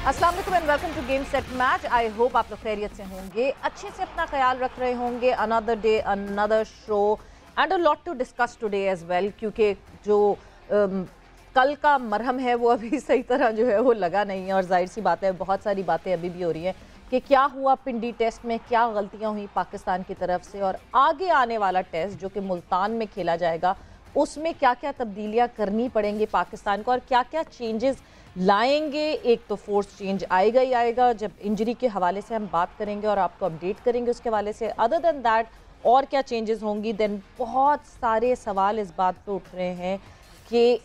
अस्सलाम वालेकुम and welcome to game set match. I hope आप लोग खैरियत से होंगे, अच्छे से अपना ख्याल रख रहे होंगे। Another day another show and a lot to discuss today as well, क्योंकि जो कल का मरहम है वो अभी सही तरह जो है वो लगा नहीं है, और जाहिर सी बात है बहुत सारी बातें अभी भी हो रही हैं कि क्या हुआ पिंडी टेस्ट में, क्या गलतियां हुई पाकिस्तान की तरफ से, और आगे आने वाला टेस्ट जो कि मुल्तान में खेला जाएगा उसमें क्या क्या तब्दीलियां करनी पड़ेंगी पाकिस्तान को, और क्या क्या चेंजेस लाएंगे। एक तो फोर्स चेंज आएगा ही आएगा, जब इंजरी के हवाले से हम बात करेंगे और आपको अपडेट करेंगे उसके हवाले से। अदर देन दैट और क्या चेंजेस होंगी, देन बहुत सारे सवाल इस बात पे उठ रहे हैं कि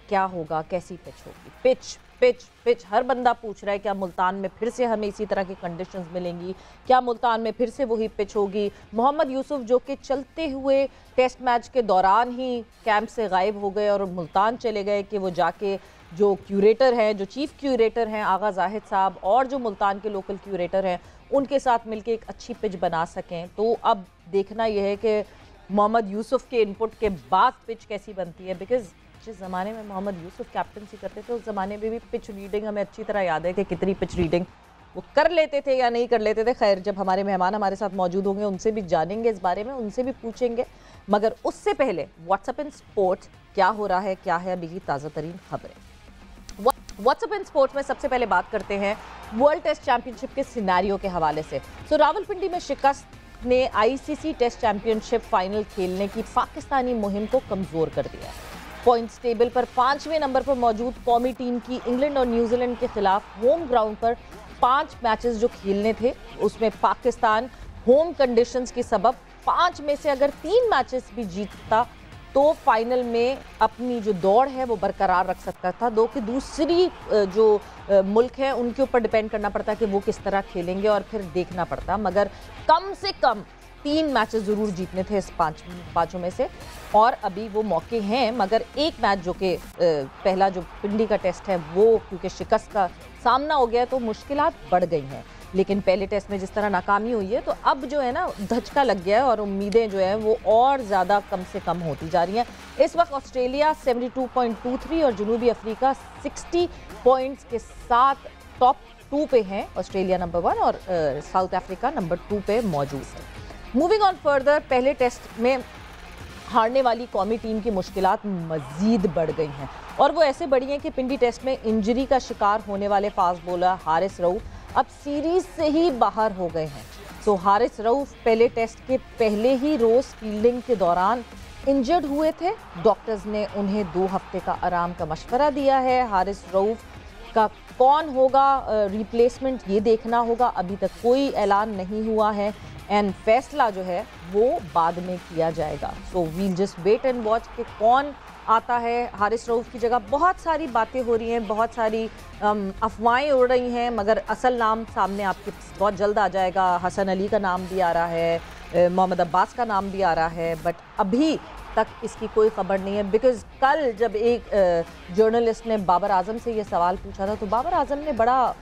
क्या होगा, कैसी पिच होगी। पिच पिच पिच हर बंदा पूछ रहा है, क्या मुल्तान में फिर से हमें इसी तरह की कंडीशंस मिलेंगी, क्या मुल्तान में फिर से वही पिच होगी। मोहम्मद यूसुफ जो कि चलते हुए टेस्ट मैच के दौरान ही कैंप से गायब हो गए और मुल्तान चले गए कि वो जाके जो क्यूरेटर हैं, जो चीफ क्यूरेटर हैं आगा जाहिद साहब, और जो मुल्तान के लोकल क्यूरेटर हैं उनके साथ मिलकर एक अच्छी पिच बना सकें। तो अब देखना यह है कि मोहम्मद यूसुफ के इनपुट के बाद पिच कैसी बनती है, बिकॉज जिस ज़माने में मोहम्मद यूसुफ कैप्टनसी करते थे उस ज़माने में भी पिच रीडिंग हमें अच्छी तरह याद है कि कितनी पिच रीडिंग वो कर लेते थे या नहीं कर लेते थे। खैर, जब हमारे मेहमान हमारे साथ मौजूद होंगे उनसे भी जानेंगे इस बारे में, उनसे भी पूछेंगे। मगर उससे पहले व्हाट्सएप इन स्पोर्ट्स क्या हो रहा है, क्या है अभी की ताज़ा तरीन खबरें। व्हाट्सएप इन स्पोर्ट्स में सबसे पहले बात करते हैं वर्ल्ड टेस्ट चैंपियनशिप के सिनेरियो के हवाले से। रावलपिंडी में शिकस्त ने आईसीसी टेस्ट चैंपियनशिप फाइनल खेलने की पाकिस्तानी मुहिम को कमजोर कर दिया। पॉइंट्स टेबल पर 5वें नंबर पर मौजूद कौमी टीम की इंग्लैंड और न्यूजीलैंड के खिलाफ होम ग्राउंड पर 5 मैचेस जो खेलने थे उसमें पाकिस्तान होम कंडीशंस के सबब 5 में से अगर 3 मैचेस भी जीतता तो फाइनल में अपनी जो दौड़ है वो बरकरार रख सकता था। दो कि दूसरी जो मुल्क है उनके ऊपर डिपेंड करना पड़ता कि वो किस तरह खेलेंगे और फिर देखना पड़ता, मगर कम से कम 3 मैचेस ज़रूर जीतने थे इस पाँचों में से, और अभी वो मौके हैं। मगर एक मैच जो कि पहला जो पिंडी का टेस्ट है वो क्योंकि शिकस्त का सामना हो गया तो मुश्किलात बढ़ गई हैं, लेकिन पहले टेस्ट में जिस तरह नाकामी हुई है तो अब जो है ना धचका लग गया है और उम्मीदें जो हैं वो और ज़्यादा कम से कम होती जा रही हैं। इस वक्त ऑस्ट्रेलिया 72.23 और जनूबी अफ्रीका 60 पॉइंट्स के साथ टॉप 2 पे हैं। ऑस्ट्रेलिया नंबर 1 और साउथ अफ्रीका नंबर 2 पे मौजूद है। मूविंग ऑन फर्दर, पहले टेस्ट में हारने वाली कौमी टीम की मुश्किलात मज़ीद बढ़ गई हैं, और वो ऐसे बढ़ी हैं कि पिंडी टेस्ट में इंजरी का शिकार होने वाले फास्ट बॉलर हारिस रऊफ अब सीरीज से ही बाहर हो गए हैं। तो हारिस रऊफ पहले टेस्ट के पहले ही रोज फील्डिंग के दौरान इंजर्ड हुए थे। डॉक्टर्स ने उन्हें 2 हफ्ते का आराम का मशवरा दिया है। हारिस रऊफ का कौन होगा रिप्लेसमेंट ये देखना होगा, अभी तक कोई ऐलान नहीं हुआ है एंड फैसला जो है वो बाद में किया जाएगा। So we'll just wait and watch कि कौन आता है हारिस रऊफ की जगह। बहुत सारी बातें हो रही हैं, बहुत सारी अफवाहें उड़ रही हैं, मगर असल नाम सामने आपके बहुत जल्द आ जाएगा। हसन अली का नाम भी आ रहा है, मोहम्मद अब्बास का नाम भी आ रहा है, बट अभी तक इसकी कोई खबर नहीं है। बिकॉज कल जब एक जर्नलिस्ट ने बाबर आजम से ये सवाल पूछा था तो बाबर आजम ने बड़ा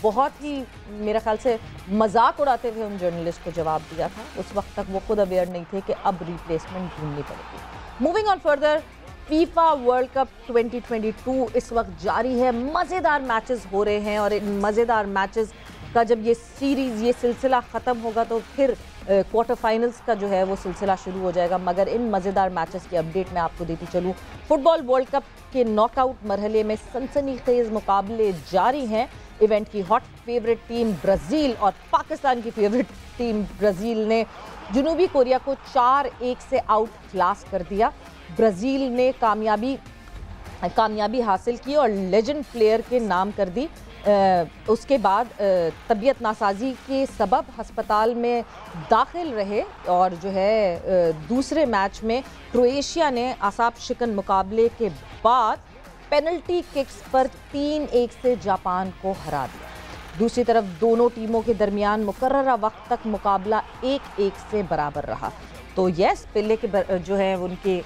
बहुत ही मेरे ख्याल से मजाक उड़ाते हुए उन जर्नलिस्ट को जवाब दिया था। उस वक्त तक वो खुद अवेयर नहीं थे कि अब रिप्लेसमेंट ढूंढनी पड़ेगी। Moving on further, FIFA world cup 2022 इस वक्त जारी है। मज़ेदार मैचेस हो रहे हैं, और इन मज़ेदार मैचेस का जब ये सीरीज़ ये सिलसिला ख़त्म होगा तो फिर क्वार्टर फाइनल्स का जो है वो सिलसिला शुरू हो जाएगा। मगर इन मज़ेदार मैचेस की अपडेट मैं आपको देती चलूँ। फुटबॉल वर्ल्ड कप के नॉकआउट मरहले में सनसनीखेज़ मुकाबले जारी हैं। इवेंट की हॉट फेवरेट टीम ब्राज़ील और पाकिस्तान की फेवरेट टीम ब्राज़ील ने जनूबी कोरिया को 4-1 से आउट क्लास कर दिया। ब्राज़ील ने कामयाबी हासिल की और लेजेंड प्लेयर के नाम कर दी। उसके बाद तबीयत नासाजी के सबब हस्पताल में दाखिल रहे, और जो है दूसरे मैच में क्रोएशिया ने आसाब शिकन मुकाबले के बाद पेनल्टी किक्स पर 3-1 से जापान को हरा दिया। दूसरी तरफ दोनों टीमों के दरमियान मुकर्ररा वक्त तक मुकाबला 1-1 से बराबर रहा। तो यस, पेले के जो है उनके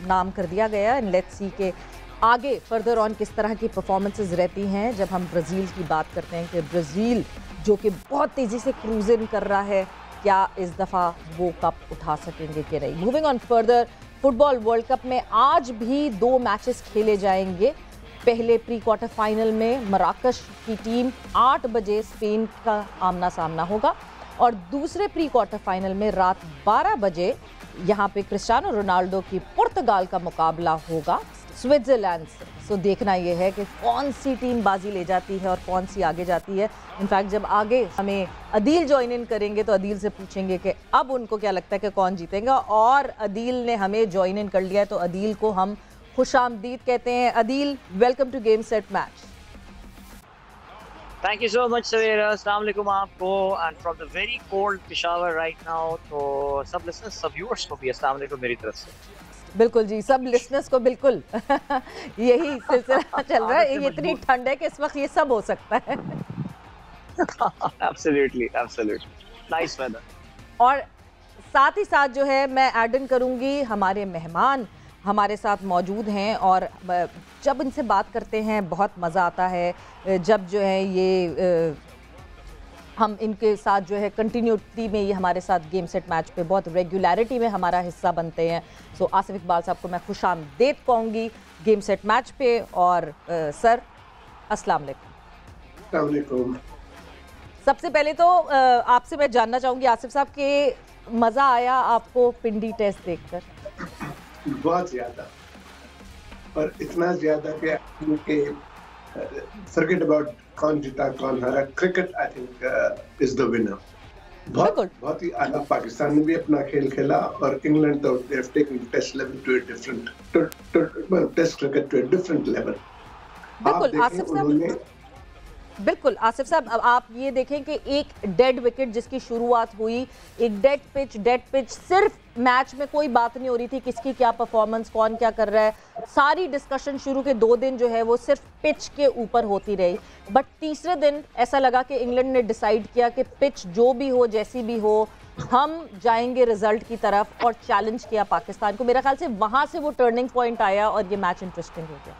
नाम कर दिया गया। लेट्स सी के आगे फर्दर ऑन किस तरह की परफॉर्मेंसेस रहती हैं जब हम ब्राज़ील की बात करते हैं कि ब्राज़ील जो कि बहुत तेज़ी से क्रूजिंग कर रहा है, क्या इस दफ़ा वो कप उठा सकेंगे कि नहीं। Moving on further, football world cup में आज भी 2 मैचेस खेले जाएंगे। पहले प्री क्वार्टर फाइनल में मराकश की टीम 8 बजे स्पेन का आमना सामना होगा और दूसरे प्री क्वार्टर फाइनल में रात 12 बजे यहाँ पे क्रिस्टियानो रोनाल्डो की पुर्तगाल का मुकाबला होगा स्विट्जरलैंड से। सो देखना ये है कि कौन सी टीम बाजी ले जाती है और कौन सी आगे जाती है। इनफैक्ट जब आगे हमें अदील ज्वाइन इन करेंगे तो अदील से पूछेंगे कि अब उनको क्या लगता है कि कौन जीतेगा, और अदील ने हमें ज्वाइन इन कर लिया है तो अदील को हम खुशामदीद कहते हैं। Adeel, welcome to game set match. Thank you so much, Saveera. Assalamu alaikum आपको, and from the very cold Peshawar right now. तो सब listeners, सब viewers को भी अस्सलाम वालेकुम मेरी तरफ से। बिल्कुल जी, सब लिसनर्स को बिल्कुल यही सिलसिला चल रहा है। ये इतनी ठंड है कि इस वक्त ये सब हो सकता है। Absolutely, absolutely. Nice weather. और साथ ही साथ जो है मैं ऐड इन करूंगी, हमारे मेहमान हमारे साथ मौजूद हैं और जब इनसे बात करते हैं बहुत मज़ा आता है। जब जो है ये हम इनके साथ जो है कंटिन्यूटी में ये हमारे साथ गेम सेट मैच पे बहुत रेगुलरिटी में हमारा हिस्सा बनते हैं। सो आसिफ इकबाल साहब को मैं खुशामदीद कहूँगी गेम सेट मैच पे। और सर, अस्सलाम वालेकुम। सबसे पहले तो आपसे मैं जानना चाहूँगी आसिफ साहब कि मज़ा आया आपको पिंडी टेस्ट देखकर? बहुत ज़्यादा, और इतना ज़्यादा कि फॉरगेट अबाउट कौन जीता कौन हारा, cricket I think is the winner. बहुत ही आला पाकिस्तान ने भी अपना खेल खेला और इंग्लैंड तो they have taken test level to a different test cricket to a different level. बिल्कुल आसिफ साहब, बिल्कुल आसिफ साहब, अब आप ये देखें कि एक डेड विकेट जिसकी शुरुआत हुई, एक डेड पिच, सिर्फ मैच में कोई बात नहीं हो रही थी किसकी क्या परफॉर्मेंस, कौन क्या कर रहा है, सारी डिस्कशन शुरू के 2 दिन जो है वो सिर्फ पिच के ऊपर होती रही। बट तीसरे दिन ऐसा लगा कि इंग्लैंड ने डिसाइड किया कि पिच जो भी हो, जैसी भी हो, हम जाएंगे रिजल्ट की तरफ और चैलेंज किया पाकिस्तान को। मेरा ख्याल से वहां से वो टर्निंग पॉइंट आया और ये मैच इंटरेस्टिंग हो गया।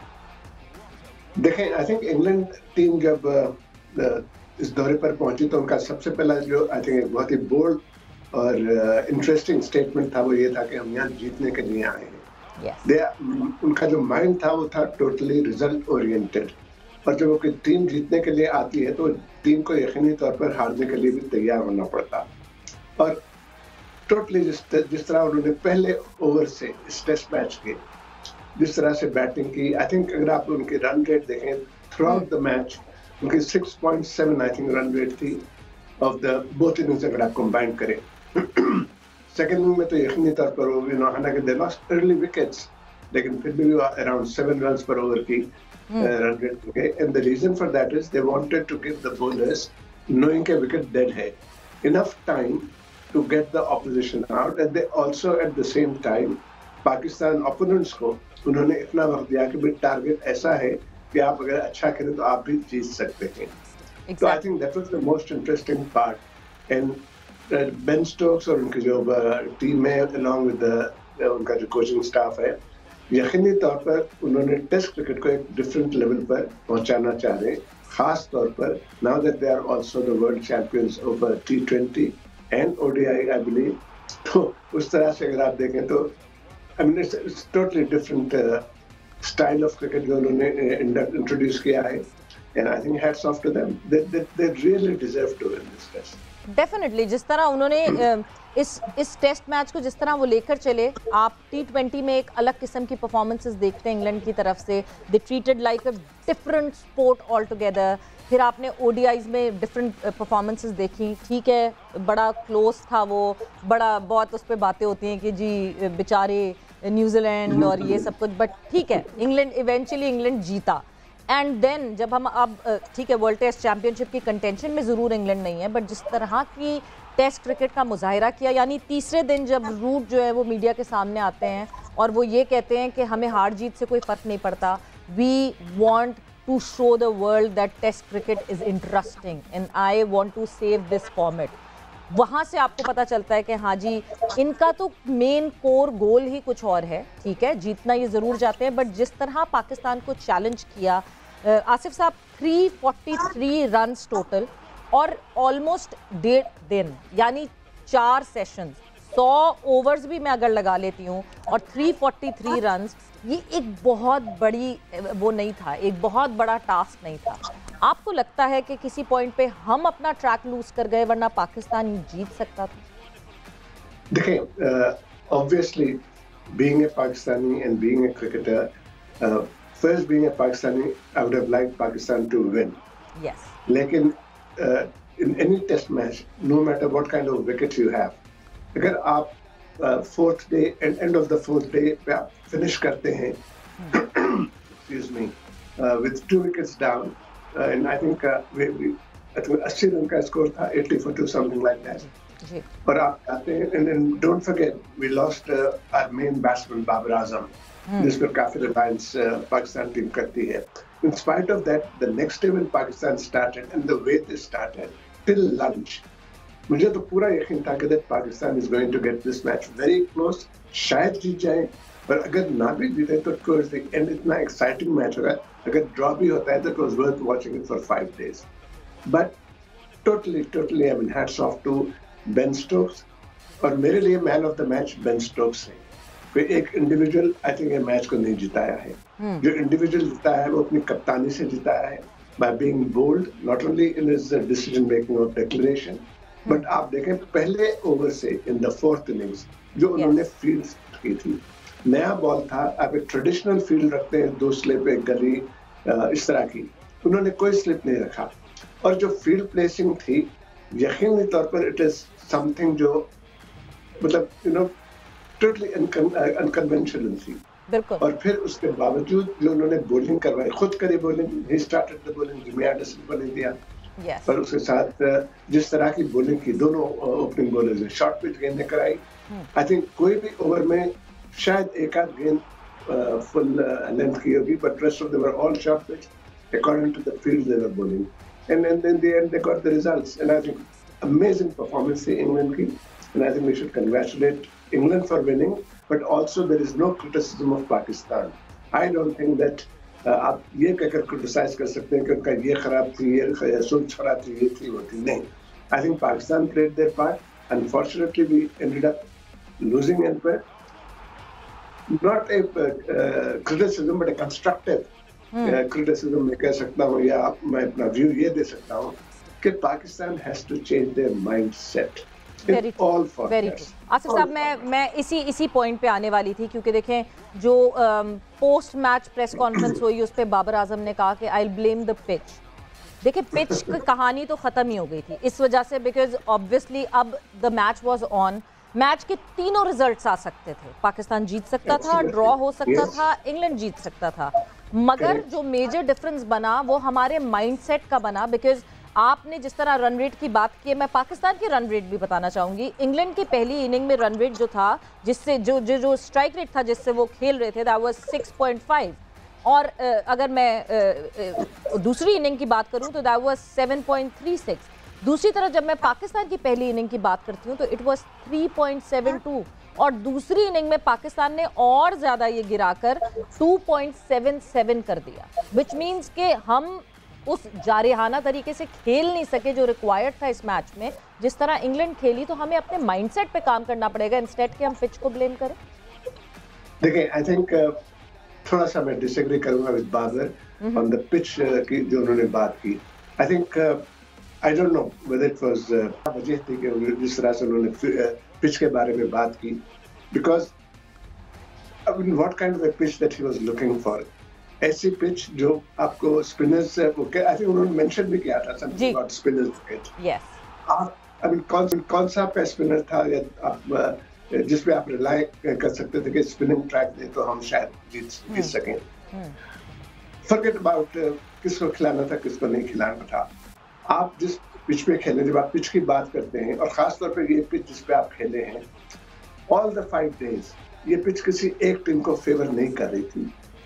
देखें, आई थिंक इंग्लैंड टीम जब इस दौरे पर पहुंची तो उनका सबसे पहला जो आई थिंक एक बहुत ही बोल्ड और इंटरेस्टिंग स्टेटमेंट था वो ये था कि हम यहाँ जीतने के लिए आए हैं। उनका जो माइंड था वो था टोटली रिजल्ट ओरिएंटेड, और जब वो कोई टीम जीतने के लिए आती है तो टीम को यकीनी तौर पर हारने के लिए भी तैयार होना पड़ता। और टोटली जिस तरह उन्होंने पहले ओवर से इस टेस्ट मैच के जिस तरह से बैटिंग की, आई थिंक अगर आप उनकी रन रेट देखें थ्रू आउट द मैच, उनकी 6.7 आई थिंक रन रेट थी ऑफ द बोथ इनिंग्स अगर आप कंबाइन करें। सेकंड इनिंग में तो यकीनी तौर पर वो हालांकि दे लॉस्ट अर्ली विकेट्स, लेकिन फिर भी वो अराउंड 7 रन्स पर ओवर की रन रेट थे। And the reason for that is they wanted to give the bowlers, knowing के विकेट डेड है, enough time to get the opposition out. And they also at the same time Pakistan opponents को उन्होंने इतना वक्त दिया कि भाई टारगेट ऐसा है कि आप अगर अच्छा खेलें तो आप भी जीत सकते हैं। तो I think that was the most interesting part. And Ben Stokes और उनकी जो टीम है अलॉन्ग विद उनका जो कोचिंग स्टाफ है, यकीनी तौर पर उन्होंने टेस्ट क्रिकेट को एक डिफरेंट लेवल पर पहुंचाना चाह रहे हैं, खास तौर पर now that they are also the world champions of T20 and ODI I believe. तो उस तरह से अगर आप देखें तो I mean, it's totally different style of cricket जो उन्होंने introduce किया है, and I think hats off to them. They really deserve to win this test. Definitely, जिस तरह उन्होंने इस टेस्ट मैच को जिस तरह वो लेकर चले, आप T20 में एक अलग किस्म की परफॉर्मेंसेस देखते हैं इंग्लैंड की तरफ से। They treated like a different sport altogether. फिर आपने ODIs में डिफरेंट परफॉर्मेंसेस देखी, ठीक है, बड़ा क्लोज था वो, बड़ा बहुत उस पर बातें होती हैं कि जी बेचारे न्यूजीलैंड और ये सब कुछ, बट ठीक है, इवेंचुअली इंग्लैंड जीता। एंड देन जब हम अब ठीक है वर्ल्ड टेस्ट चैंपियनशिप की कंटेंशन में ज़रूर इंग्लैंड नहीं है, बट जिस तरह की टेस्ट क्रिकेट का मुजाहिरा किया, यानी तीसरे दिन जब रूट जो है वो मीडिया के सामने आते हैं और वो ये कहते हैं कि हमें हार जीत से कोई फ़र्क नहीं पड़ता, we want to show the world that test cricket is interesting and I want to save this format। वहाँ से आपको पता चलता है कि हाँ जी, इनका तो मेन कोर गोल ही कुछ और है। ठीक है, जीतना ये ज़रूर चाहते हैं, बट जिस तरह पाकिस्तान को चैलेंज किया आसिफ साहब, 343 रन्स टोटल और ऑलमोस्ट 1.5 दिन यानी 4 सेशंस, 100 ओवर्स भी मैं अगर लगा लेती हूँ और 343 रन्स, ये एक बहुत बड़ी वो नहीं था, एक बहुत बड़ा टास्क नहीं था। आपको लगता है कि किसी पॉइंट पे हम अपना ट्रैक लूज कर गए वरना पाकिस्तान जीत सकता था? देखिए, obviously being a Pakistani and being a cricketer, first being a Pakistani, I would have liked Pakistan to win. Yes. लेकिन in any test match, no matter what kind of wicket you have, अगर आप fourth day and end of the fourth day पे आप finish करते हैं, excuse me, with 2 wickets down, and I think I think 80 run का score था, 80 for 2, something like that. और आप आते हैं, and don't forget we lost our main batsman Babar Azam, जिस पर काफी रिलायंस पाकिस्तान टीम करती है. In spite of that, the next day when Pakistan started and the way they started till lunch, मुझे तो पूरा यकीन था कि that Pakistan is going to get this match very close, शायद जीत जाए, पर अगर ना भी जीते तो towards the end इतना exciting match होगा. अगर draw भी होता है तो it was worth watching it for 5 days. But totally, I mean, hats off to Ben Stokes, और मेरे लिए man of the match Ben Stokes है. कोई एक इंडिविजुअल आई थिंक ये मैच को नहीं जिताया है. जो इंडिविजुअल जिताया है वो अपनी कप्तानी से जिताया है, by being bold not only in his decision making और डिक्लेरेशन, बट आप देखें पहले ओवर से इन द 4th इनिंग्स जो उन्होंने फील्ड की थी, नया बॉल था. आप एक ट्रेडिशनल फील्ड रखते हैं, 2 स्लिप एक गली इस तरह की, उन्होंने कोई स्लिप नहीं रखा. और जो फील्ड प्लेसिंग थी यकीनी तौर पर इट इज समथिंग जो मतलब टोटली अनकन्वेंशनल थी. बिल्कुल. और फिर उसके बावजूद जो उन्होंने बॉलिंग करवाई, खुद करी bowling, he started the bowling, Jimmy Anderson को नहीं दिया. पर उसके साथ जिस तरह की बॉलिंग की दोनों ओपनिंग बॉलर्स ने, शॉर्ट पिच गेंदें कराई. आई थिंक कोई भी ओवर में शायद एक आध गेंद फुल लेंथ की होगी, but rest of them were all short pitch according to the field they were bowling. And then in the end they got the results, and I think amazing performance in England ki, and I think we should congratulate England for winning, but also there is no criticism of Pakistan. I don't think that आप ये कहकर criticize कर सकते हैं कि उनका ये खराब थी, ये सोच खराब थी, ये थी, वो थी. नहीं. I think Pakistan played their part. Unfortunately we ended up losing, and not a criticism but a constructive criticism में कह सकता हूँ, या मैं अपना व्यू ये दे सकता हूँ कि Pakistan has to change their mindset. Very true. Asif साहब, मैं इसी पॉइंट पे आने वाली थी, क्योंकि देखें जो पोस्ट मैच प्रेस कॉन्फ्रेंस हुई उस पे बाबर आजम ने कहा कि I will blame the pitch. देखिए पिच की कहानी तो खत्म ही हो गई थी इस वजह से, बिकॉज ऑब्वियसली अब the match was on. Match के तीनों रिजल्ट्स आ सकते थे. पाकिस्तान जीत सकता था, ड्रॉ हो सकता था, इंग्लैंड जीत सकता था. मगर जो मेजर डिफरेंस बना वो हमारे माइंडसेट का बना. बिकॉज आपने जिस तरह रन रेट की बात की है, मैं पाकिस्तान की रन रेट भी बताना चाहूंगी. इंग्लैंड की पहली इनिंग में रन रेट जो था, जिससे जो स्ट्राइक रेट था जिससे वो खेल रहे थे, दैट वाज 6.5. और अगर मैं दूसरी इनिंग की बात करूं तो दैट वाज 7.36. दूसरी तरफ जब मैं पाकिस्तान की पहली इनिंग की बात करती हूँ तो इट वाज 3.72. और दूसरी इनिंग में पाकिस्तान ने और ज्यादा ये गिराकर 2.77 कर दिया, विच मीन्स कि हम उस जारहाना तरीके से खेल नहीं सके जो रिक्वायर्ड था इस मैच में. जिस तरह इंग्लैंड खेली, तो हमें अपने माइंडसेट पे काम करना पड़ेगा इंस्टेड के हम पिच को ब्लेम करें. देखिए आई थिंक थोड़ा सा मैं डिसएग्री करूंगा with Babar on the pitch की जो उन्होंने बात की. I think I don't know whether it was वजह थी कि जिस तरह से उन्होंने पिच के बारे में बात की, because I mean, what kind of a pitch that he was looking for? ऐसी पिच जो आपको स्पिनर्स से, आई थिंक उन्होंने मेंशन भी किया था something about spinners wicket. Yes. I mean कौन सा आपका स्पिनर था या आप जिस पे आप रिलाई कर सकते थे कि स्पिनिंग ट्रैक दे तो हम शायद जीत सकें. फॉरगेट अबाउट किसको खिलाना था, किसको नहीं खिलाना था. आप जिस पिच पे खेले, जब आप पिच की बात करते हैं, और खास तौर पे ये पिच जिस पे आप खेले हैं, ऑल द 5 days ये पिच किसी एक टीम को फेवर नहीं कर रही थी.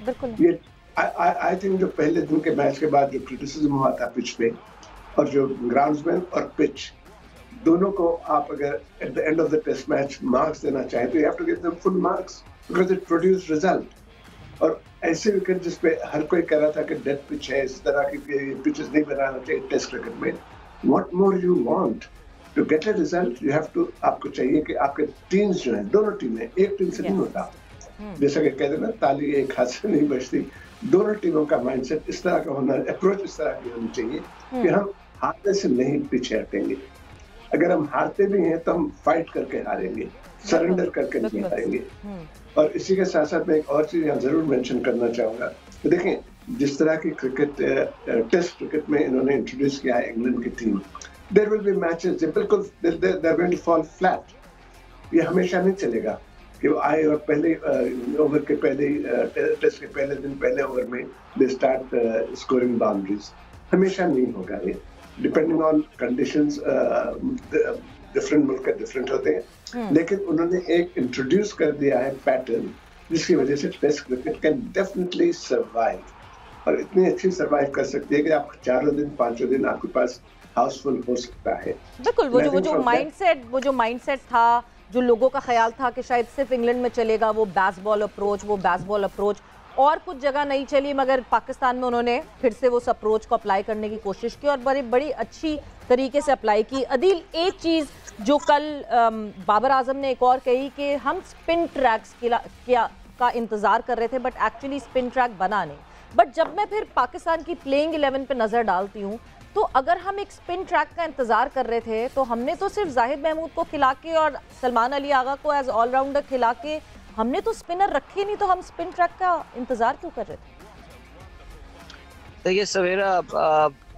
बिल्कुल. ये आई थिंक जो पहले दिन के मैच के बाद जो क्रिटिसिज्म हुआ था पिच पे, और जो ग्राउंड्समैन और पिच दोनों को आप अगर at the end of the test match marks देना चाहें तो you have to give them full marks because it produce result. और ऐसे विकेट जिस पे हर कोई कह रहा था कि डेड पिच है, इस तरह की पिचेस नहीं बनाना चाहिए टेस्ट क्रिकेट में. What more you want? To get a result you have to, आपको चाहिए कि आपके टीम्स जो हैं, दोनों टीमें, एक टीम से नहीं होता, जैसा कि कहते हैं ना ताली एक हाथ से नहीं बजती, दोनों टीमों का माइंडसेट इस तरह का होना, अप्रोच इस तरह की होनी चाहिए कि हम हारने से नहीं पीछे हटेंगे। अगर हम हारते भी हैं तो हम फाइट करके हारेंगे, सरेंडर करके नहीं हारेंगे। और इसी के साथ साथ मैं एक और चीज यहाँ जरूर मेंशन करना चाहूंगा। तो देखें, जिस तरह की क्रिकेट, टेस्ट क्रिकेट में इन्होंने इंट्रोड्यूस किया है इंग्लैंड की टीम, देयर विल बी मैचेस बिल्कुल they are going to fall flat. ये हमेशा नहीं चलेगा कि वो आए और पहले ओवर के पहले टेस्ट के पहले दिन, पहले ओवर में दे स्टार्ट स्कोरिंग बाउंड्रीज। हमेशा नहीं होगा ये, डिपेंडिंग ऑन कंडीशंस, डिफरेंट मुल्क के डिफरेंट होते हैं। लेकिन उन्होंने एक इंट्रोड्यूस कर दिया है पैटर्न, जिसकी वजह से test cricket can definitely survive, और इतनी अच्छी सर्वाइव कर सकती है कि आप 4 दिन 5 दिन आपके पास हाउसफुल हो सकता है। बिल्कुल, वो जो माइंडसेट था, जो लोगों का ख्याल था कि शायद सिर्फ इंग्लैंड में चलेगा वो बेसबॉल अप्रोच, और कुछ जगह नहीं चली, मगर पाकिस्तान में उन्होंने फिर से उस अप्रोच को अप्लाई करने की कोशिश की और बड़ी अच्छी तरीके से अप्लाई की। अदील, एक चीज़ जो कल बाबर आजम ने एक और कही कि हम स्पिन ट्रैक्स का इंतज़ार कर रहे थे, बट एक्चुअली स्पिन ट्रैक बना नहीं। बट जब मैं फिर पाकिस्तान की प्लेइंग 11 पे नज़र डालती हूँ, तो अगर हम एक स्पिन ट्रैक का इंतज़ार कर रहे थे तो हमने तो सिर्फ जाहिद महमूद को खिला के और सलमान अली आगा को एज ऑलराउंडर खिला के हमने तो स्पिनर रखे नहीं, तो हम स्पिन ट्रैक का इंतज़ार क्यों कर रहे थे? देखिए सवेरा,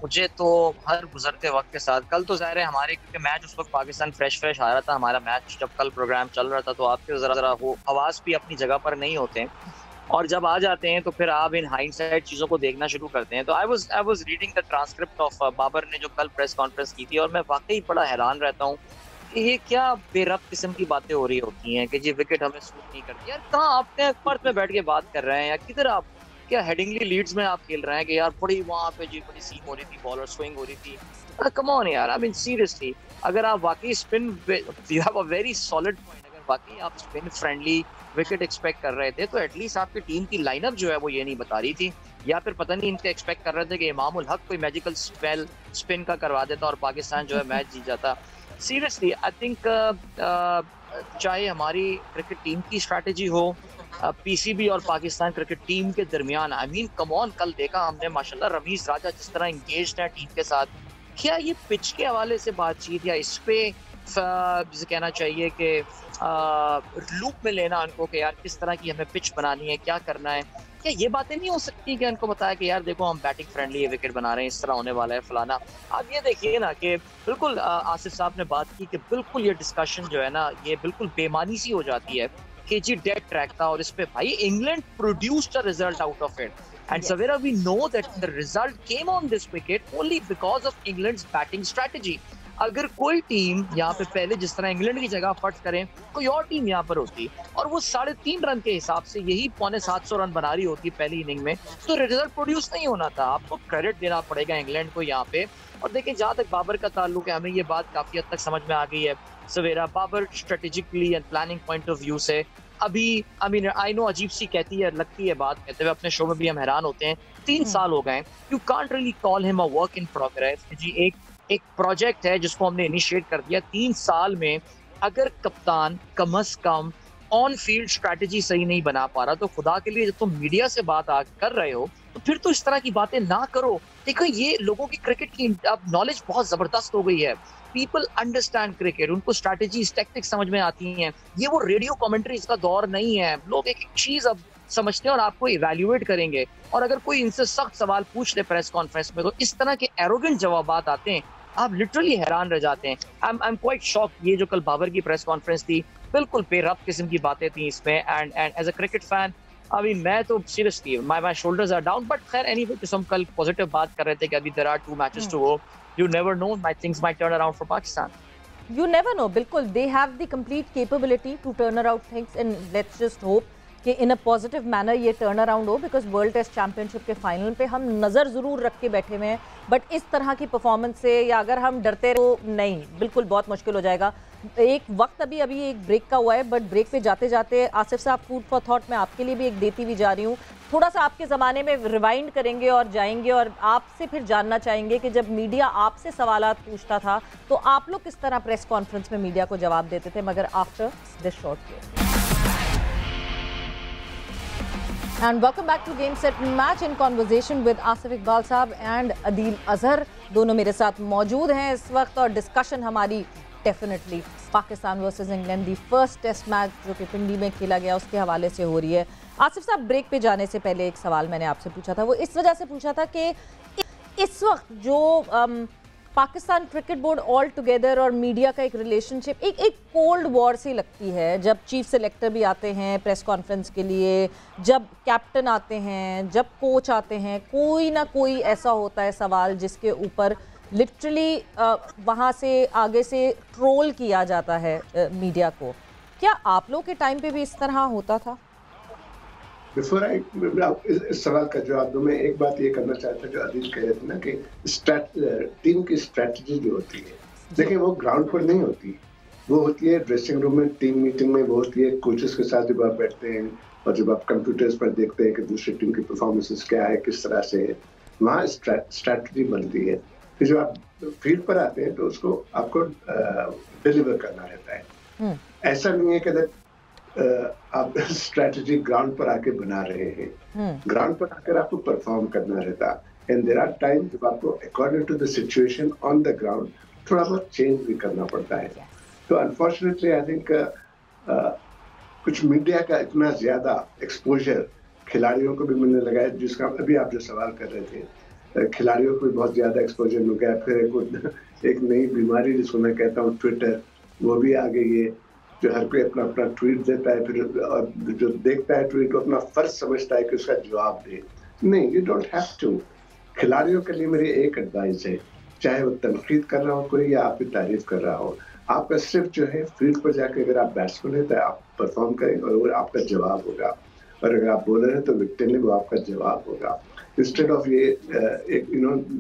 मुझे तो हर गुजरते वक्त के साथ, कल तो ज़ाहिर है हमारे क्योंकि मैच उस वक्त पाकिस्तान फ्रेश आ रहा था, हमारा मैच जब कल प्रोग्राम चल रहा था, तो आपके ज़रा वो आवाज़ भी अपनी जगह पर नहीं होते हैं, और जब आ जाते हैं तो फिर आप इन हाइंडसाइड चीज़ों को देखना शुरू करते हैं। तो I was reading the transcript of Babar ने जो कल प्रेस कॉन्फ्रेंस की थी, और मैं वाकई बड़ा हैरान रहता हूँ कि ये क्या बेरब्त किस्म की बातें हो रही होती हैं कि जी विकेट हमें सूट नहीं करती। यार कहाँ आपने पर्थ में बैठ के बात कर रहे हैं, या किधर आप, क्या हेडिंगली लीड्स में आप खेल रहे हैं कि यार बड़ी वहाँ पे जी बड़ी सीम हो रही थी, बॉलर स्विंग हो रही थी? कम ऑन यार, आई मीन सीरियसली, अगर आप वाकई spin, you have a very solid point, अगर वाकई आप स्पिन फ्रेंडली विकेट एक्सपेक्ट कर रहे थे तो एटलीस्ट आपकी टीम की लाइनअप जो है वो ये नहीं बता रही थी, या फिर पता नहीं इनके एक्सपेक्ट कर रहे थे कि इमामुल हक कोई मैजिकल स्पेल स्पिन का करवा देता और पाकिस्तान जो है मैच जीत जाता। सीरियसली आई थिंक चाहे हमारी क्रिकेट टीम की स्ट्रैटेजी हो, पीसीबी और पाकिस्तान क्रिकेट टीम के दरमियान, आई मीन कम ऑन, कल देखा हमने माशाल्लाह रमीज राजा जिस तरह इंगेज्ड है टीम के साथ। क्या ये पिच के हवाले से बातचीत, या इस पे जिसे कहना चाहिए कि लूप में लेना उनको कि यार किस तरह की हमें पिच बनानी है, क्या करना है, क्या ये बातें नहीं हो सकती कि उनको बताया कि यार देखो हम बैटिंग फ्रेंडली विकेट बना रहे हैं, इस तरह होने वाला है फलाना? आप ये देखिए ना कि बिल्कुल आसिफ साहब ने बात की कि बिल्कुल ये डिस्कशन जो है ना ये बिल्कुल बेमानी सी हो जाती है कि जी डेड ट्रैक था, और इस पे भाई England produced a result out of it, and सवेरा we know that the result came on this wicket only because of England's batting strategy. अगर कोई टीम यहाँ पे पहले जिस तरह इंग्लैंड की जगह फट करें, कोई और टीम यहाँ पर होती और वो 3.5 रन के हिसाब से यही 750 रन बना रही होती पहली इनिंग में, तो रिजल्ट प्रोड्यूस नहीं होना था। आपको क्रेडिट देना पड़ेगा इंग्लैंड को यहाँ पे। और देखिए जहाँ तक बाबर का ताल्लुक है, हमें ये बात काफी हद तक समझ में आ गई है Savera, Babar strategically and planning point of view से अभी, आई मीन आई नो अजीब सी कहती है, लगती है बात कहते हुए, अपने शो में भी हम हैरान होते हैं, 3 साल हो गए, you can't really call him a work in progress. जी एक प्रोजेक्ट है जिसको हमने इनिशिएट कर दिया, 3 साल में अगर कप्तान कम अज कम ऑन फील्ड स्ट्रैटेजी सही नहीं बना पा रहा, तो खुदा के लिए जब तुम मीडिया से बात कर रहे हो तो फिर तो इस तरह की बातें ना करो। देखो ये लोगों की क्रिकेट की अब नॉलेज बहुत जबरदस्त हो गई है, पीपल अंडरस्टैंड क्रिकेट, उनको स्ट्रैटेजीज टैक्टिक्स समझ में आती हैं। ये वो रेडियो कमेंट्रीज का दौर नहीं है, लोग एक चीज अब समझते हैं और आपको इवैल्यूएट करेंगे। और अगर कोई इनसे सख्त सवाल पूछ ले प्रेस कॉन्फ्रेंस में तो इस तरह के एरोगेंट जवाब आते हैं, आप लिटरली हैरान रह जाते हैं। I am quite shocked. ये जो कल बाबर की प्रेस कॉन्फ्रेंस थी, बिल्कुल बेरब्त किस्म की बातें थी इसमें, and as a cricket fan अभी मैं तो seriously my shoulders are down. But खैर एनीवे, तो हम कल पॉजिटिव बात कर रहे थे कि अभी there are 2 matches to go, you never know, my things might turn around for Pakistan. You never know, बिल्कुल, they have the complete capability to turn around things, and let's just hope कि इन a positive manner ये turn around हो, because world test championship के final पे हम नज़र ज़रूर रख के बैठे हुए हैं, बट इस तरह की परफॉर्मेंस से या अगर हम डरते रहो नहीं, बिल्कुल बहुत मुश्किल हो जाएगा। एक वक्त अभी एक ब्रेक का हुआ है, बट ब्रेक पे जाते जाते आसिफ साहब, फूड फॉर थॉट मैं आपके लिए भी एक देती हुई जा रही हूँ। थोड़ा सा आपके ज़माने में रिवाइंड करेंगे और जाएंगे और आपसे फिर जानना चाहेंगे कि जब मीडिया आपसे सवालात पूछता था तो आप लोग किस तरह प्रेस कॉन्फ्रेंस में मीडिया को जवाब देते थे, मगर after this short break. And welcome back to Game Set Match in conversation with Asif Iqbal साहब and Adil Azhar। दोनों मेरे साथ मौजूद हैं इस वक्त और डिस्कशन हमारी definitely Pakistan versus England the first test match जो कि पिंडी में खेला गया उसके हवाले से हो रही है। आसिफ साहब, ब्रेक पे जाने से पहले एक सवाल मैंने आपसे पूछा था, वो इस वजह से पूछा था कि इस वक्त जो Pakistan cricket board all together और मीडिया का एक रिलेशनशिप एक कोल्ड वॉर सी लगती है। जब चीफ सेलेक्टर भी आते हैं प्रेस कॉन्फ्रेंस के लिए, जब कैप्टन आते हैं, जब कोच आते हैं, कोई ना कोई ऐसा होता है सवाल जिसके ऊपर लिटरली वहाँ से आगे से ट्रोल किया जाता है मीडिया को। क्या आप लोग के टाइम पे भी इस तरह होता था? बिफोर आई इस सवाल का जवाब दूं, मैं एक बात ये करना चाहता जो अदील कह रहे थे ना कि टीम की स्ट्रेटजी जो होती है, देखिए वो ग्राउंड पर नहीं होती, वो होती है ड्रेसिंग रूम में, टीम मीटिंग में, वो होती है कोचेस के साथ जब आप बैठते हैं और जब आप कंप्यूटर्स पर देखते हैं कि दूसरी टीम की परफॉर्मेंसेस क्या है, किस तरह से है, वहाँ स्ट्रेटजी बनती है। फिर जब आप फील्ड पर आते हैं तो उसको आपको डिलीवर करना रहता है। ऐसा नहीं है कि आप स्ट्रेटजी ग्राउंड पर आके बना रहे हैं, ग्राउंड पर आकर आपको परफॉर्म करना रहता है। एंड देयर आर टाइम जब आपको according to the situation on the ground थोड़ा बहुत चेंज भी करना पड़ता है। तो अनफॉर्चुनेटली आई थिंक कुछ मीडिया का इतना ज्यादा एक्सपोजर खिलाड़ियों को भी मिलने लगा है, जिसका अभी आप जो सवाल कर रहे थे, खिलाड़ियों को भी बहुत ज्यादा एक्सपोजर मिल गया। फिर एक नई बीमारी जिसको मैं कहता हूँ ट्विटर, वो भी आ गई है, जो हर कोई अपना अपना ट्वीट देता है, फिर और जो देखता है ट्वीट को अपना फर्ज समझता है कि उसका जवाब दे। नहीं, यू डोंट हैव टू। खिलाड़ियों के लिए मेरी एक एडवाइस है, चाहे वो तनकीद कर रहा हो कोई या आपकी तारीफ कर रहा हो, आपका सिर्फ जो है फील्ड पर जाकर अगर आप बैट्समैन है तो आप परफॉर्म करें और वो आपका जवाब होगा, और अगर आप बॉलर हैं तो विकेट वो आपका जवाब होगा। इंस्टेड ऑफ ये एक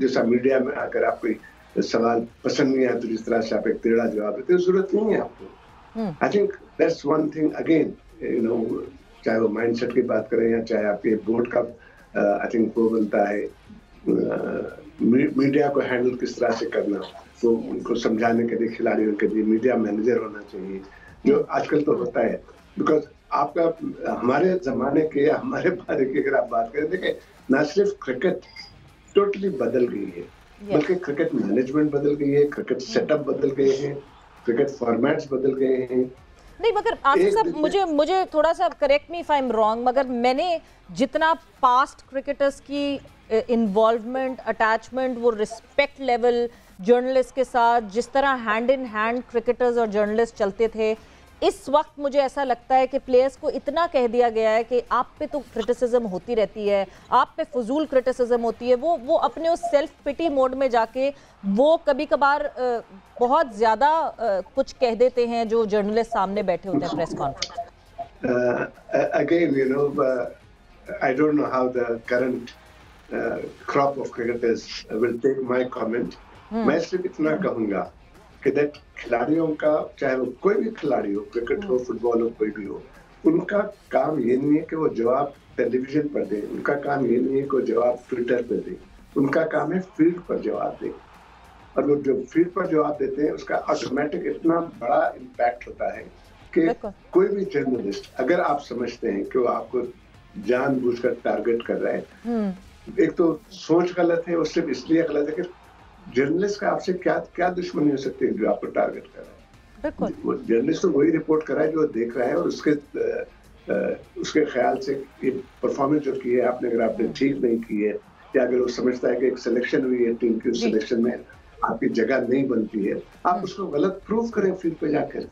जैसा मीडिया में अगर आप कोई सवाल पसंद नहीं आया तो जिस तरह से आप एक टेढ़ा जवाब देते, जरूरत नहीं है आपको। I think that's one thing again, चाहे वो माइंडसेट की बात करें या चाहे आपके बोर्ड का I think वो बनता है मीडिया को हैंडल किस तरह से करना, तो उनको समझाने के लिए खिलाड़ियों के लिए मीडिया मैनेजर होना चाहिए, जो आजकल तो होता है। बिकॉज आपका हमारे जमाने के या हमारे बारे की अगर आप बात करें, देखें ना सिर्फ क्रिकेट टोटली बदल गई है, बल्कि क्रिकेट मैनेजमेंट बदल गई है, क्रिकेट सेटअप बदल गए हैं, क्रिकेट फॉर्मेट्स बदल गए हैं। नहीं, मगर आसिफ साहब मुझे थोड़ा सा correct me if I am wrong, मगर मैंने जितना पास्ट क्रिकेटर्स की इन्वॉल्वमेंट, अटैचमेंट, वो रिस्पेक्ट लेवल जर्नलिस्ट के साथ जिस तरह हैंड इन हैंड क्रिकेटर्स और जर्नलिस्ट चलते थे, इस वक्त मुझे ऐसा लगता है कि प्लेयर्स को इतना कह दिया गया है कि आप पे तो क्रिटिसिज्म होती रहती है, आप पे फजूल क्रिटिसिज्म होती है, वो अपने उस सेल्फ पिटी मोड में जाके वो कभी कभार बहुत ज़्यादा कुछ कह देते हैं जो जर्नलिस्ट सामने बैठे होते हैं press conference. Again, I don't know how the current crop of cricketers will take my comment. मैं सिर्फ इतना कहूँगा कि दैट खिलाड़ियों का, चाहे वो कोई भी खिलाड़ी हो, क्रिकेट हो, फुटबॉल हो, कोई भी हो, उनका काम ये नहीं है कि वो जवाब टेलीविजन पर दे, उनका काम ये नहीं है कि वो जवाब ट्विटर पर दे, उनका काम है फील्ड पर जवाब दे। और वो जो फील्ड पर जवाब देते हैं उसका ऑटोमेटिक इतना बड़ा इम्पैक्ट होता है कि कोई भी जर्नलिस्ट, अगर आप समझते हैं कि वो आपको जानबूझकर टारगेट कर रहा है, एक तो सोच गलत है, वो सिर्फ इसलिए गलत है कि जर्नलिस्ट का आपसे क्या दुश्मनी हो सकती है जो आपको टारगेट कर रहा है। वो जर्नलिस्ट तो वही रिपोर्ट कर रहा है जो देख रहा है, और उसके ख्याल से ये परफॉर्मेंस जो की है आपने, अगर आपने ठीक नहीं की है, या अगर वो समझता है कि एक सिलेक्शन हुई है टीम की, उस सिलेक्शन में आपकी जगह नहीं बनती है, आप उसको गलत प्रूव करें फील्ड पे जाकर।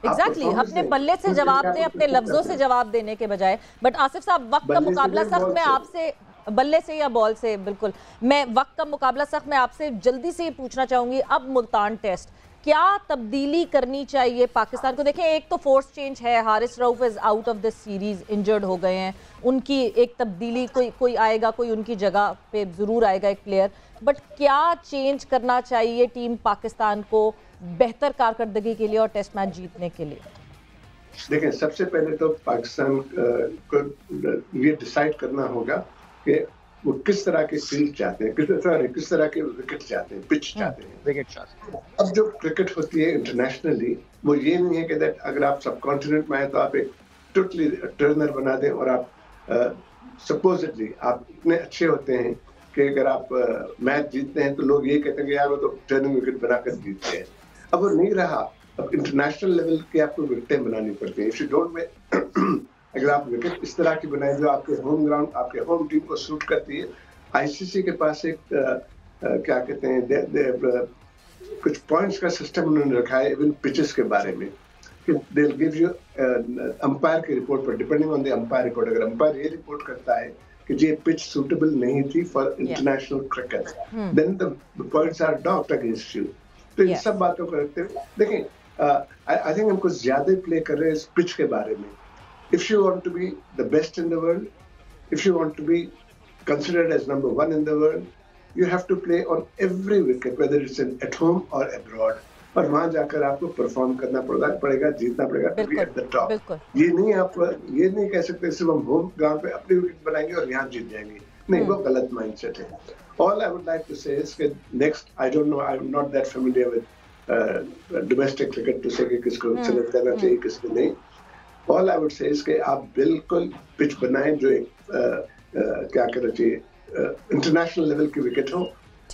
एग्जैक्टली अपने बल्ले से जवाब दें, अपने लफ्जों से जवाब देने के बजाय। बट आसिफ साहब, वक्त का मुकाबला सख्त, मैं आपसे बल्ले से या बॉल से, बिल्कुल मैं वक्त का मुकाबला सख्त, मैं आपसे जल्दी से ये पूछना चाहूंगी, अब मुल्तान टेस्ट क्या तब्दीली करनी चाहिए पाकिस्तान को? देखें, एक तो फोर्स चेंज है, Haris Rauf is out of the series, injured हो गए हैं, उनकी एक तब्दीली, कोई आएगा, कोई उनकी जगह पे ज़रूर आएगा एक प्लेयर, बट क्या चेंज करना चाहिए टीम पाकिस्तान को बेहतर कारकर्दगी के लिए और टेस्ट मैच जीतने के लिए? देखें, सबसे पहले तो पाकिस्तान को ये डिसाइड करना होगा कि वो किस तरह के फील्ड चाहते हैं, किस तरह के विकेट चाहते हैं, पिच चाहते हैं, विकेट चाहते हैं। अब जो क्रिकेट होती है इंटरनेशनली, वो ये नहीं है कि दैट अगर आप सब कॉन्टिनेंट में आए तो आप एक टोटली टर्नर बना दें और आप सपोजिटली आप इतने अच्छे होते हैं कि अगर आप मैच जीतते हैं तो लोग ये कहते हैं कि यार वो तो टर्निंग विकेट बनाकर जीतते हैं। अब वो नहीं रहा। अब इंटरनेशनल लेवल की आपको विकेटें बनानी पड़ती हैं। इफ यू डोंट अगर आप विकेट इस तरह की बनाए जो आपके होम ग्राउंड, आपके होम टीम को सूट करती है। आईसीसी के पास एक क्या कहते हैं, कुछ पॉइंट्स का सिस्टम उन्होंने रखा है इवन पिचेस के बारे में, कि they will give you umpire की रिपोर्ट पर, depending on the umpire report. अगर अंपायर ये रिपोर्ट करता है कि ये पिच सूटेबल नहीं थी for international cricket, then the points are docked against you. तो इन सब बातों को रखते हुए देखें, आई थिंक हम कुछ ज्यादा प्ले कर रहे हैं इस पिच के बारे में। If you want to be the best in the world, if you want to be considered as number one in the world, you have to play on every wicket, whether it's at home or abroad. और वहां जाकर आपको perform करना पड़ेगा, जीतना पड़ेगा, to be at the top. ये नहीं आप ये नहीं कह सकते सिर्फ हम होम ग्राउंड पे अपनी विकेट बनाएंगे और यहाँ जीत जाएंगे। नहीं, वो गलत माइंडसेट है। All I would like to say is that next, I don't know, I'm not that familiar with domestic cricket to say कि किसको सेलेक्ट करना चाहिए, किसको नहीं। All I would say is कि आप बिल्कुल पिच बनाएं जो एक क्या कहना चाहिए, इंटरनेशनल लेवल की विकेट हो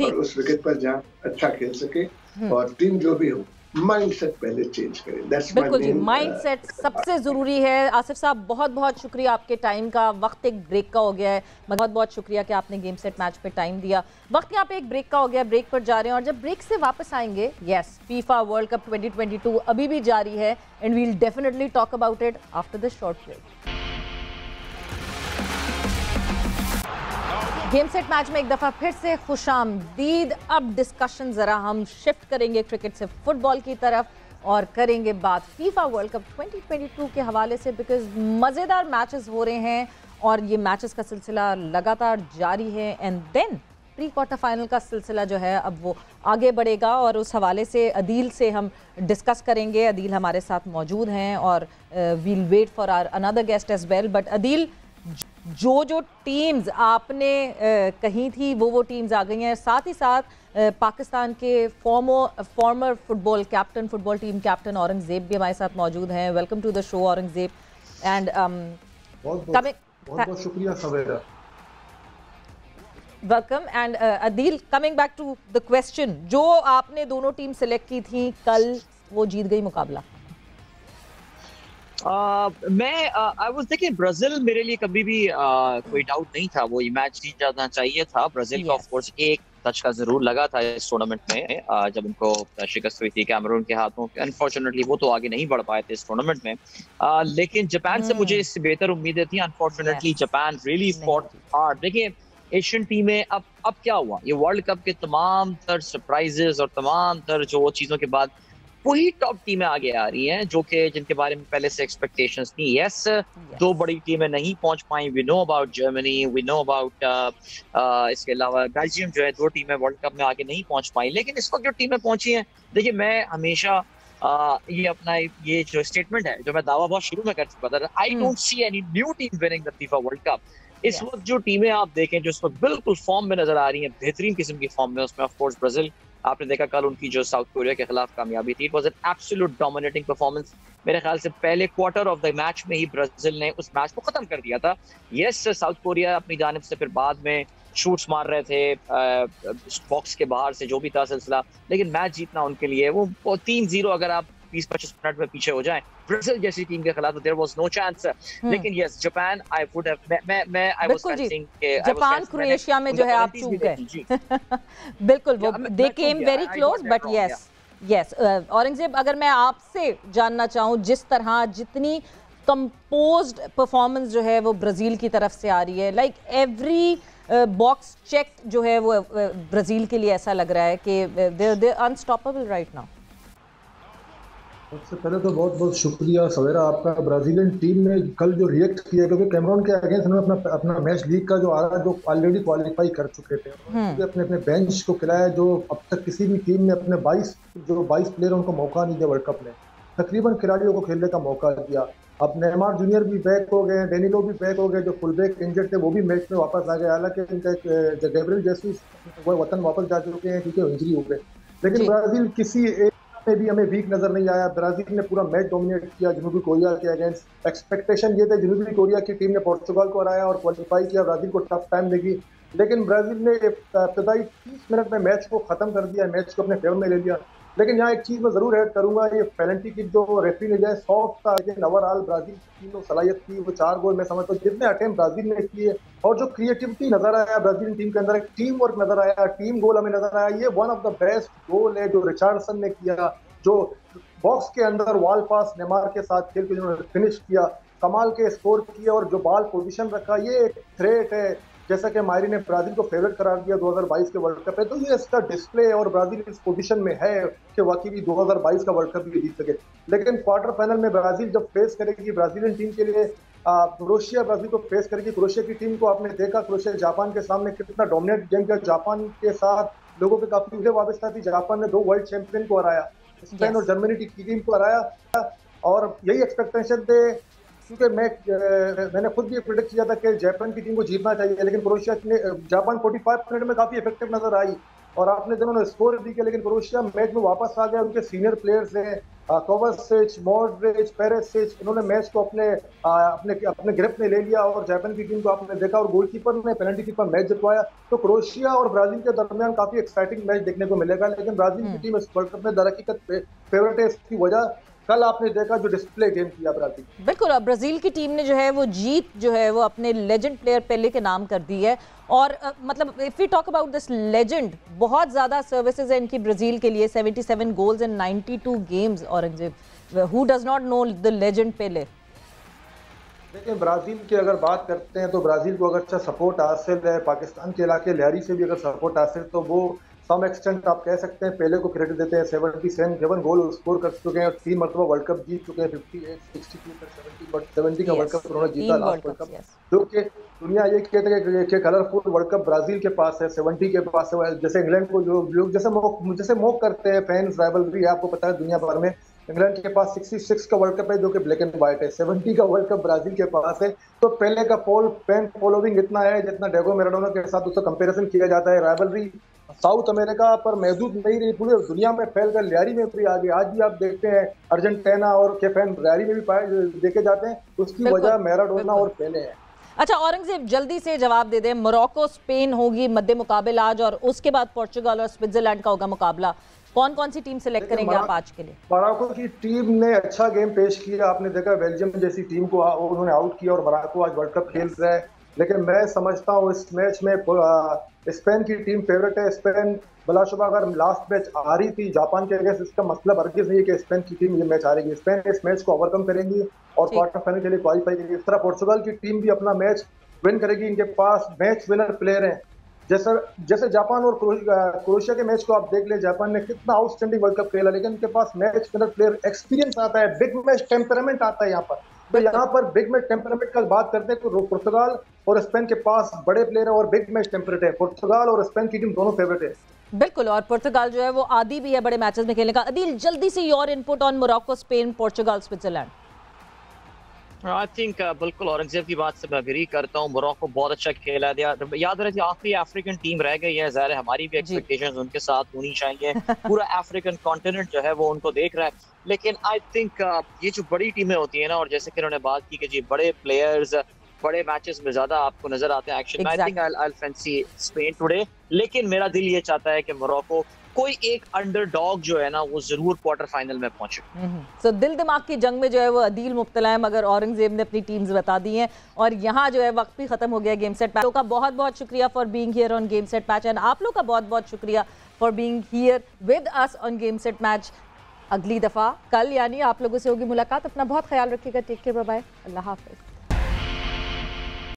और उस विकेट पर जहाँ अच्छा खेल सके, और टीम जो भी हो माइंडसेट पहले चेंज करें। बिल्कुल जी, माइंडसेट सबसे जरूरी है। आसिफ साहब, बहुत बहुत शुक्रिया आपके टाइम का। वक्त एक ब्रेक का हो गया है, बहुत बहुत शुक्रिया कि आपने गेम सेट मैच पे टाइम दिया। वक्त यहाँ पे एक ब्रेक का हो गया, ब्रेक पर जा रहे हैं, और जब ब्रेक से वापस आएंगे, यस, फीफा वर्ल्ड कप 2022 अभी भी जारी है, and we will definitely talk about it after this short break. Game set match में एक दफ़ा फिर से खुशामदीद। अब डिस्कशन ज़रा हम शिफ्ट करेंगे क्रिकेट से फुटबॉल की तरफ और करेंगे बात फीफा वर्ल्ड कप 2022 के हवाले से, बिकॉज मज़ेदार मैचेस हो रहे हैं और ये मैचेस का सिलसिला लगातार जारी है। And then pre quarter final का सिलसिला जो है अब वो आगे बढ़ेगा, और उस हवाले से अदील से हम डिस्कस करेंगे। अदील हमारे साथ मौजूद हैं और we'll wait for our another guest as well. But Adeel, जो टीम्स आपने कही थी वो टीम्स आ गई हैं। साथ ही साथ पाकिस्तान के former football captain, football team captain Aurangzeb भी हमारे साथ मौजूद हैं। Welcome to the show Aurangzeb. And बहुत शुक्रिया Savera. Welcome. And Adeel, coming back to the question, जो आपने दोनों टीम सेलेक्ट की थी कल, वो जीत गई मुकाबला। आई वाज देखिए, ब्राजील मेरे लिए कभी भी कोई डाउट नहीं था, वो ये मैच जीत जाना चाहिए था। ब्राजील का ऑफ कोर्स एक टच का जरूर लगा था इस टूर्नामेंट में, जब उनको शिकस्त हुई थी कैमरून के हाथों। अनफॉर्चुनेटली वो तो आगे नहीं बढ़ पाए थे इस टूर्नामेंट में, लेकिन जापान से मुझे इससे बेहतर उम्मीदें थी। Unfortunately Japan really fought hard. देखिए, एशियन टीमें अब क्या हुआ, ये वर्ल्ड कप के तमाम तर सरप्राइजेस और तमाम तर जो चीजों के बाद वही टॉप टीमें आगे आ रही हैं, जो कि जिनके बारे में पहले से एक्सपेक्टेशंस थी। यस, दो बड़ी टीमें नहीं पहुंच पाई। We know about Germany, we know about इसके अलावा बेल्जियम जो है, दो टीमें वर्ल्ड कप में आगे नहीं पहुंच पाई। लेकिन इस वक्त जो टीमें पहुंची हैं, देखिए, मैं हमेशा ये अपना ये जो स्टेटमेंट है, जो मैं दावा बहुत शुरू में कर चुका था, I don't see any new team winning the FIFA world cup. इस वक्त जो टीमें आप देखें जो इस वक्त बिल्कुल फॉर्म में नजर आ रही हैं, बेहतरीन किस्म की फॉर्म में, उसमें ऑफ कोर्स ब्राजील। आपने देखा कल उनकी जो साउथ कोरिया के खिलाफ कामयाबी थी, it was an absolute dominating performance. मेरे ख्याल से पहले क्वार्टर ऑफ द मैच में ही ब्राजील ने उस मैच को खत्म कर दिया था। यस, साउथ कोरिया अपनी जानिब से फिर बाद में शूट्स मार रहे थे बॉक्स के बाहर से, जो भी था सिलसिला, लेकिन मैच जीतना उनके लिए वो 3-0 अगर आप 20-25 मिनट में पीछे हो जाएं ब्राजील जैसी टीम के खिलाफ, देयर वाज नो चांस। लेकिन yes, Japan I would have मैं आई वाज फेंसिंग के जापान क्रोएशिया में जो है आप चूक गए। बिल्कुल, वो they came very close, but yes Aurangzeb, अगर मैं आपसे जानना चाहूं, जिस तरह जितनी कंपोज्ड परफॉर्मेंस जो है वो ब्राजील की तरफ से आ रही है, लाइक एवरी बॉक्स चेक जो है वो ब्राजील के लिए ऐसा लग रहा है कि दे अनस्टॉपेबल राइट नाउ। सबसे पहले तो बहुत बहुत शुक्रिया सवेरा आपका। ब्राजीलियन टीम ने कल जो रिएक्ट किया, क्योंकि कैमरून के अगेंस्ट उन्होंने अपना अपना मैच लीग का जो आ रहा, जो ऑलरेडी क्वालिफाई कर चुके थे, उन्होंने अपने अपने बेंच को खिलाया, जो अब तक किसी भी टीम ने अपने 22 प्लेयर उनको मौका नहीं दिया वर्ल्ड कप में। तकरीबन खिलाड़ियों को खेलने का मौका दिया। अब नेमार जूनियर भी बैक हो गए, डेनिलो भी बैक हो गए, जो फुल बैक इंजर्ड थे वो भी मैच में वापस आ गए। हालांकि इनका गैब्रियल जेसुस वो वतन वापस जा चुके हैं क्योंकि इंजरी हो गए। लेकिन ब्राजील किसी एक में भी हमें वीक नजर नहीं आया। ब्राजील ने पूरा मैच डोमिनेट किया जनूबी कोरिया के अगेंस्ट। एक्सपेक्टेशन ये थे जनूबी कोरिया की टीम ने पोर्चुगल को हराया और क्वालिफाई किया, ब्राजील को टफ टाइम देगी। लेकिन ब्राजील ने इब्तदाई 30 मिनट में मैच को खत्म कर दिया, मैच को अपने फेवर में ले लिया। लेकिन यहाँ एक चीज मैं जरूर ऐड करूंगा, ये पेनल्टी की जो रेफरी ने दिया सॉफ्ट था, लेकिन ओवरऑल ब्राजील की टीम सलाहियत थी, वो 4 गोल मैं समझता हूँ जितने अटेम्प्ट ब्राजील ने किए और जो क्रिएटिविटी नजर आया ब्राजील टीम के अंदर, एक टीम वर्क नजर आया, टीम गोल हमें नजर आया। ये one of the best goal है जो रिचार्डसन ने किया, जो बॉक्स के अंदर वॉल पास नेमार के साथ खेल के जिन्होंने फिनिश किया, कमाल के स्कोर किए और जो बॉल पोजीशन रखा, ये एक थ्रेट है। जैसा कि मायरी ने ब्राजील को फेवरेट करार दिया 2022 के वर्ल्ड कप है, तो ये इसका डिस्प्ले है और ब्राजील इस पोजीशन में है कि वाकई भी 2022 का वर्ल्ड कप भी जीत सके। लेकिन क्वार्टर फाइनल में ब्राजील जब फेस करेगी ब्राजीलियन टीम के लिए क्रोएशिया ब्राजील को फेस करेगी। क्रोएशिया की टीम को आपने देखा, क्रोएशिया जापान के सामने कितना डोमिनेट गेम किया। जापान के साथ लोगों के काफी वाबस्ता थी। जापान ने 2 वर्ल्ड चैंपियन को हराया, स्पेन और जर्मनी की टीम को हराया और यही एक्सपेक्टेशन थे, क्योंकि मैंने खुद भी प्रेडिक्ट किया था कि जापान की टीम को जीतना चाहिए। लेकिन क्रोएशिया ने जापान 45 मिनट में काफी इफेक्टिव नजर आई और आपने दोनों स्कोर भी किया, लेकिन क्रोएशिया मैच में वापस आ गया। उनके सीनियर प्लेयर्स हैं कोवासिच, मॉड्रिच, पेरिसिच, इन्होंने मैच को अपने अपने अपने ग्रिप में ले लिया और जापान की टीम को आपने देखा और गोलकीपर ने पेनल्टी किक पर मैच जितवाया। तो क्रोएशिया और ब्राजील के दरमियान काफी एक्साइटिंग मैच देखने को मिलेगा। लेकिन ब्राजील की टीम इस वर्ल्ड कप में दरहकीकत फेवरेट है, इसकी वजह कल आपने देखा जो डिस्प्ले गेम किया ब्राजील। बिल्कुल, अब ब्राजील की टीम ने जो है वो जीत जो है वो अपने लेजेंड प्लेयर पेले के नाम कर दी है। और मतलब if we talk about this legend, बहुत ज्यादा सर्विसेज है इनकी ब्राजील के लिए, 77 goals in 92 games. Aurangzeb, who does not know the legend Pele? देखिए, ब्राजील की अगर बात करते हैं तो ब्राजील को अगर अच्छा सपोर्ट हासिल है, पाकिस्तान के इलाके लहरी से भी अगर सपोर्ट हासिल, तो वो सम एक्सटेंट आप कह सकते हैं पेले को क्रेडिट देते हैं। 77 गोल स्कोर कर चुके हैं और 3 मरतबा वर्ल्ड कप जीत चुके हैं। 58, 62, 70 का वर्ल्ड कप उन्होंने जीता, लास्ट वर्ल्ड कप, जो कि दुनिया ये कहते हैं कि कलरफुल वर्ल्ड कप ब्राजील के पास है, 70 के पास है। जैसे इंग्लैंड को जो लोग जैसे मोक करते हैं, फैंस राइवलरी आपको पता है दुनिया भर में, इंग्लैंड के पास 66 का वर्ल्ड कप है जो कि ब्लैक एंड व्हाइट है, 70 का वर्ल्ड कप ब्राजील के पास है। तो पहले का फैन फॉलोइंग इतना है जितना डेगो मैराडोना के साथ उसका कंपैरिजन किया जाता है। राइवलरी साउथ अमेरिका पर महदूद नहीं रही, पूरे दुनिया में फैल कर लहरी में भी आ गई। आज भी आप देखते हैं अर्जेंटीना और के फैन लहरी में भी पाए देखे जाते हैं, उसकी वजह मैराडोना और पेले है। अच्छा औरंगजेब, जल्दी से जवाब दे दें, मोरक्को स्पेन होगी मध्य मुकाबल आज, और उसके बाद पोर्चुगल और स्विट्जरलैंड का होगा मुकाबला। कौन कौन सी टीम सेलेक्ट करेंगे आप आज के लिए? मोरक्को की टीम ने अच्छा गेम पेश किया, आपने देखा बेल्जियम जैसी टीम को उन्होंने आउट किया और मोरक्को आज वर्ल्ड कप खेल रहा है। लेकिन मैं समझता हूँ इस मैच में स्पेन की टीम फेवरेट है। स्पेन बिलाशुबा अगर लास्ट मैच आ रही थी जापान के अगेंस्ट, इसका मतलब हरगिज़ नहीं है कि स्पेन की टीम ये मैच हारेगी। स्पेन इस मैच को ओवरकम करेंगी और क्वार्टर फाइनल के लिए क्वालिफाई करेगी। इस तरह पोर्चुगल की टीम भी अपना मैच विन करेगी, इनके पास मैच विनर प्लेयर हैं। जैसे जापान और क्रोएशिया के मैच को आप देख ले, जापान ने कितना आउटस्टैंडिंग वर्ल्ड कप खेला, लेकिन उनके पास मैच विनर प्लेयर एक्सपीरियंस आता है, बिग मैच टेम्परामेंट आता है यहाँ पर। तो यहाँ पर बिग मैच टेम्परामेंट का बात करते हैं तो पुर्तगाल और स्पेन के पास बड़े प्लेयर है और बिग मैच टेम्परेट है। पुर्तगाल और स्पेन की टीम दोनों फेवरेट है। बिल्कुल, और पुर्तगाल जो है वो आदी भी है बड़े मैचेस में खेलने का। अदील, जल्दी से your input on Morocco, Spain, Portugal, Switzerland. I think बिल्कुल औरंगजेब की बात से मैं एग्री करता हूँ। मोरक्को बहुत अच्छा खेला है। याद रहे आखिरी अफ्रीकन टीम रह गई है, ज़ाहिर है हमारी भी एक्सपेक्टेशंस उनके साथ होनी चाहिए। पूरा अफ्रीकन कॉन्टिनेंट जो है वो उनको देख रहा है। लेकिन आई थिंक ये जो बड़ी टीमें होती है ना, और जैसे कि उन्होंने बात की कि जी बड़े प्लेयर्स बड़े मैचेस में ज्यादा आपको नजर आते हैं एक्शन में, आई थिंक आई फैंसी स्पेन टुडे। लेकिन मेरा दिल ये चाहता है कि मोरक्को कोई एक अंडरडॉग जो है ना वो जरूर क्वार्टर फाइनल में पहुंचे। सो दिल दिमाग की जंग में जो है वो अदील मुब्तला है, मगर औरंगजेब ने अपनी टीम्स बता दी हैं और यहाँ जो है वक्त भी खत्म हो गया गेम सेट पैच का। बहुत बहुत शुक्रिया for being here on game set patch, and आप लोग का बहुत बहुत शुक्रिया for being here with us on game set match. अगली दफा कल यानी आप लोगों से होगी मुलाकात। अपना बहुत ख्याल रखिएगा। टेक केयर, बाय बाय, अल्लाह हाफिज।